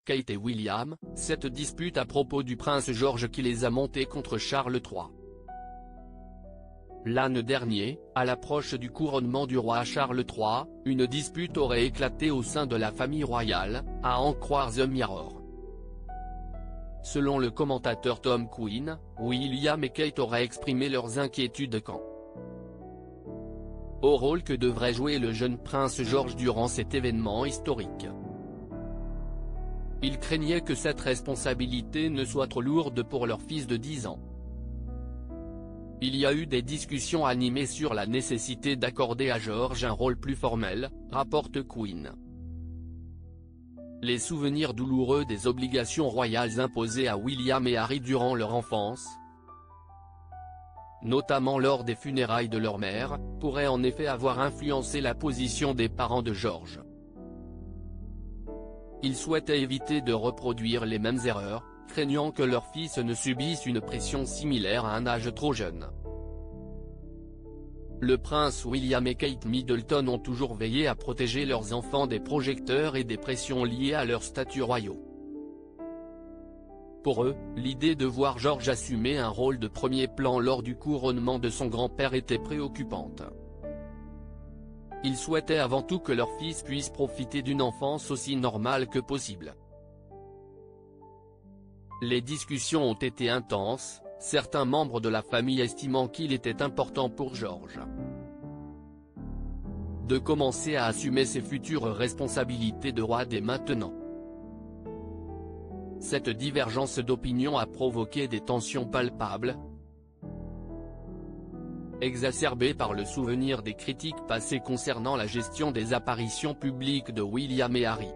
Kate et William, cette dispute à propos du prince George qui les a montés contre Charles III. L'an dernier, à l'approche du couronnement du roi Charles III, une dispute aurait éclaté au sein de la famille royale, à en croire The Mirror. Selon le commentateur Tom Quinn, William et Kate auraient exprimé leurs inquiétudes quant au rôle que devrait jouer le jeune prince George durant cet événement historique. Ils craignaient que cette responsabilité ne soit trop lourde pour leur fils de 10 ans. Il y a eu des discussions animées sur la nécessité d'accorder à George un rôle plus formel, rapporte Quinn. Les souvenirs douloureux des obligations royales imposées à William et Harry durant leur enfance, notamment lors des funérailles de leur mère, pourraient en effet avoir influencé la position des parents de George. Ils souhaitaient éviter de reproduire les mêmes erreurs, craignant que leur fils ne subisse une pression similaire à un âge trop jeune. Le prince William et Kate Middleton ont toujours veillé à protéger leurs enfants des projecteurs et des pressions liées à leur statut royaux. Pour eux, l'idée de voir George assumer un rôle de premier plan lors du couronnement de son grand-père était préoccupante. Ils souhaitaient avant tout que leur fils puisse profiter d'une enfance aussi normale que possible. Les discussions ont été intenses, certains membres de la famille estimant qu'il était important pour George de commencer à assumer ses futures responsabilités de roi dès maintenant. Cette divergence d'opinion a provoqué des tensions palpables, exacerbées par le souvenir des critiques passées concernant la gestion des apparitions publiques de William et Harry.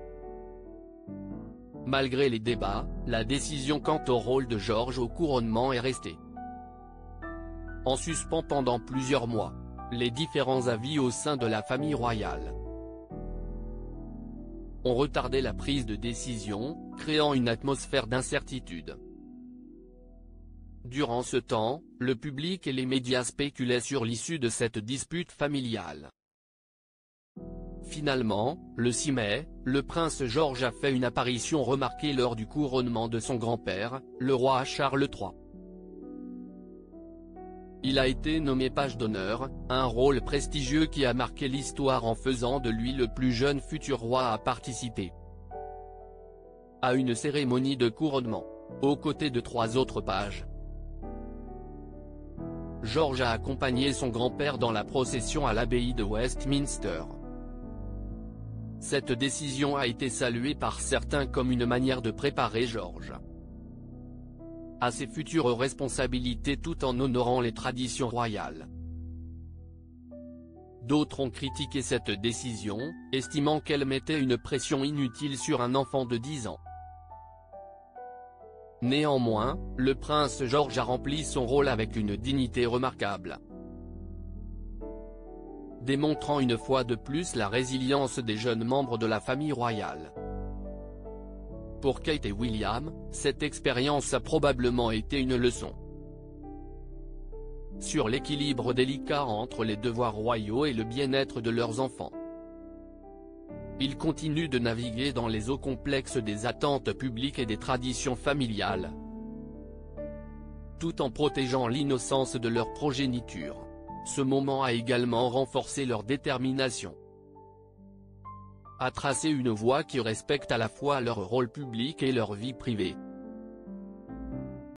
Malgré les débats, la décision quant au rôle de George au couronnement est restée en suspens pendant plusieurs mois, les différents avis au sein de la famille royale ont retardé la prise de décision, créant une atmosphère d'incertitude. Durant ce temps, le public et les médias spéculaient sur l'issue de cette dispute familiale. Finalement, le 6 mai, le prince George a fait une apparition remarquée lors du couronnement de son grand-père, le roi Charles III. Il a été nommé page d'honneur, un rôle prestigieux qui a marqué l'histoire en faisant de lui le plus jeune futur roi à participer à une cérémonie de couronnement, aux côtés de 3 autres pages. George a accompagné son grand-père dans la procession à l'abbaye de Westminster. Cette décision a été saluée par certains comme une manière de préparer George à ses futures responsabilités tout en honorant les traditions royales. D'autres ont critiqué cette décision, estimant qu'elle mettait une pression inutile sur un enfant de 10 ans. Néanmoins, le prince George a rempli son rôle avec une dignité remarquable, démontrant une fois de plus la résilience des jeunes membres de la famille royale. Pour Kate et William, cette expérience a probablement été une leçon sur l'équilibre délicat entre les devoirs royaux et le bien-être de leurs enfants. Ils continuent de naviguer dans les eaux complexes des attentes publiques et des traditions familiales, tout en protégeant l'innocence de leur progéniture. Ce moment a également renforcé leur détermination à tracer une voie qui respecte à la fois leur rôle public et leur vie privée.